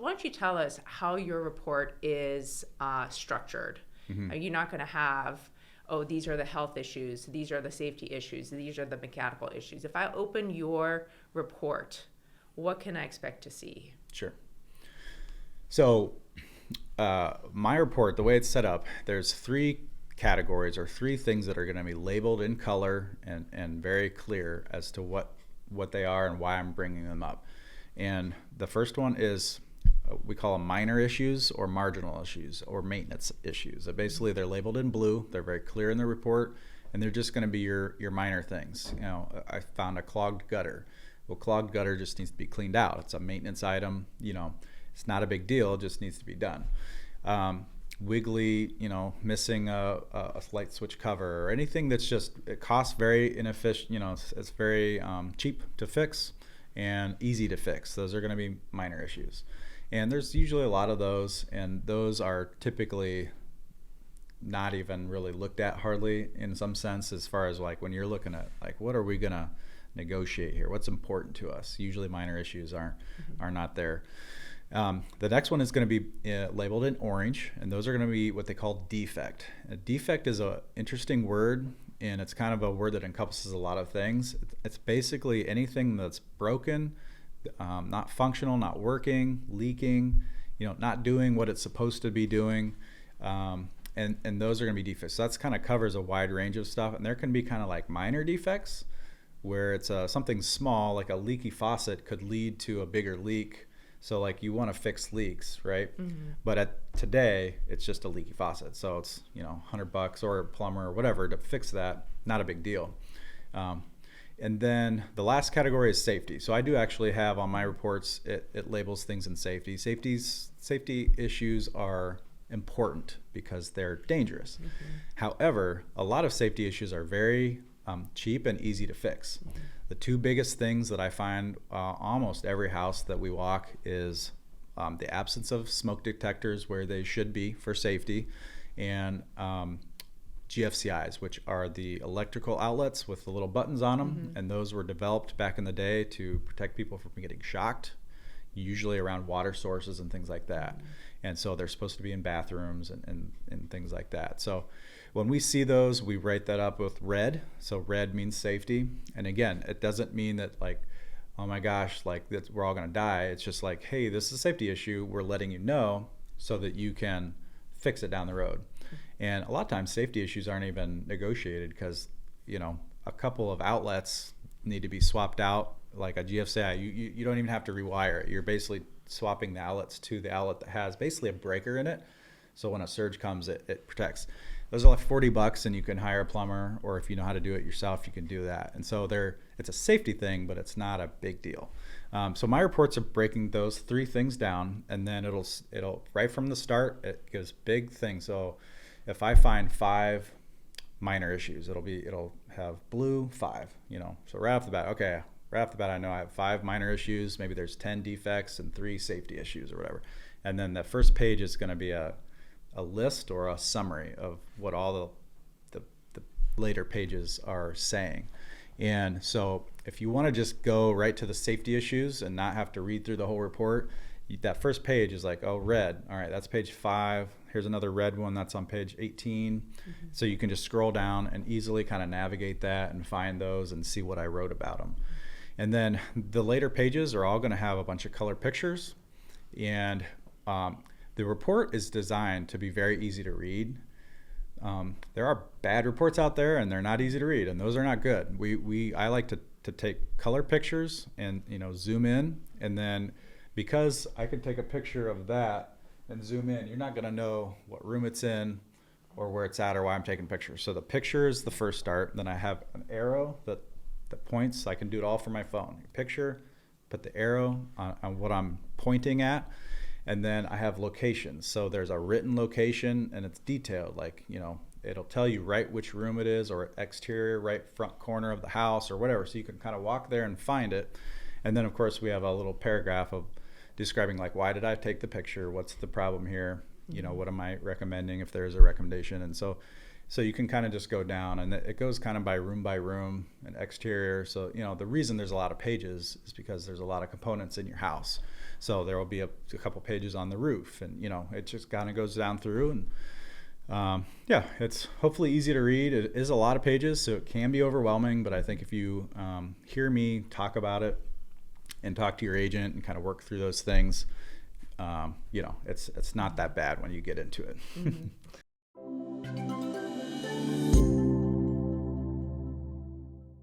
why don't you tell us how your report is structured? Mm-hmm. Are you not going to have, oh, these are the health issues, these are the safety issues, these are the mechanical issues? If I open your report, what can I expect to see? Sure. So my report, the way it's set up, there's 3 categories or 3 things that are going to be labeled in color and very clear as to what they are and why I'm bringing them up. And the first one is we call them minor issues or marginal issues or maintenance issues. So basically they're labeled in blue, they're very clear in the report, and they're just going to be your minor things. You know, I found a clogged gutter. Well, clogged gutter just needs to be cleaned out. It's a maintenance item, you know, it's not a big deal, it just needs to be done. Wiggly, you know, missing a light switch cover or anything that's just, it costs very inefficient, you know, it's very cheap to fix and easy to fix. Those are going to be minor issues. And there's usually a lot of those, and those are typically not even really looked at hardly in some sense, as far as like when you're looking at like, what are we going to negotiate here? What's important to us? Usually minor issues are not there. The next one is going to be labeled in orange, and those are going to be what they call defect. A defect is an interesting word, and it's kind of a word that encompasses a lot of things. It's basically anything that's broken, not functional, not working, leaking, you know, not doing what it's supposed to be doing, and those are going to be defects. So that's kind of covers a wide range of stuff, and there can be kind of like minor defects where it's something small, like a leaky faucet could lead to a bigger leak. So like you want to fix leaks, right? Mm-hmm. But today it's just a leaky faucet. So it's, you know, $100 or a plumber or whatever to fix that. Not a big deal. And then the last category is safety. So I do actually have on my reports, it labels things in safety. Safety issues are important because they're dangerous. Mm-hmm. However, a lot of safety issues are very cheap and easy to fix. Mm-hmm. The 2 biggest things that I find almost every house that we walk is the absence of smoke detectors where they should be for safety, and GFCIs, which are the electrical outlets with the little buttons on them. Mm-hmm. And those were developed back in the day to protect people from getting shocked, usually around water sources and things like that. Mm-hmm. And so they're supposed to be in bathrooms and things like that. So when we see those, we write that up with red. So red means safety. And again, it doesn't mean that like, oh my gosh, like we're all going to die. It's just like, hey, this is a safety issue. We're letting you know so that you can fix it down the road. And a lot of times safety issues aren't even negotiated because, you know, a couple of outlets need to be swapped out, like a GFCI. You don't even have to rewire it. You're basically swapping the outlets to the outlet that has basically a breaker in it. So when a surge comes, it protects. Those are like $40 and you can hire a plumber, or if you know how to do it yourself, you can do that. And so it's a safety thing, but it's not a big deal. So my reports are breaking those 3 things down, and then it'll right from the start, it gives big things. So if I find 5 minor issues, it'll have blue 5, you know. So right off the bat, I know I have 5 minor issues, maybe there's 10 defects and 3 safety issues or whatever. And then the first page is going to be a list or a summary of what all the later pages are saying. And so if you want to just go right to the safety issues and not have to read through the whole report, that first page is like, oh, red. All right, that's page 5. Here's another red one that's on page 18. Mm-hmm. So you can just scroll down and easily kind of navigate that and find those and see what I wrote about them. And then the later pages are all going to have a bunch of color pictures. And the report is designed to be very easy to read. There are bad reports out there and they're not easy to read, and those are not good. I like to take color pictures and, you know, zoom in, and then because I can take a picture of that and zoom in, you're not going to know what room it's in or where it's at or why I'm taking pictures. So the picture is the first start. Then I have an arrow that points. I can do it all from my phone. Picture, put the arrow on what I'm pointing at. And then I have locations. So there's a written location and it's detailed, like, you know, it'll tell you right which room it is, or exterior, right front corner of the house or whatever. So you can kind of walk there and find it. And then of course we have a little paragraph of describing like, why did I take the picture? What's the problem here? You know, what am I recommending if there's a recommendation? And so So you can kind of just go down, and it goes kind of by room and exterior. So, you know, the reason there's a lot of pages is because there's a lot of components in your house. So there will be a couple pages on the roof, and, you know, it just kind of goes down through. And yeah, it's hopefully easy to read. It is a lot of pages, so it can be overwhelming, but I think if you hear me talk about it and talk to your agent and kind of work through those things, you know, it's not that bad when you get into it. Mm-hmm.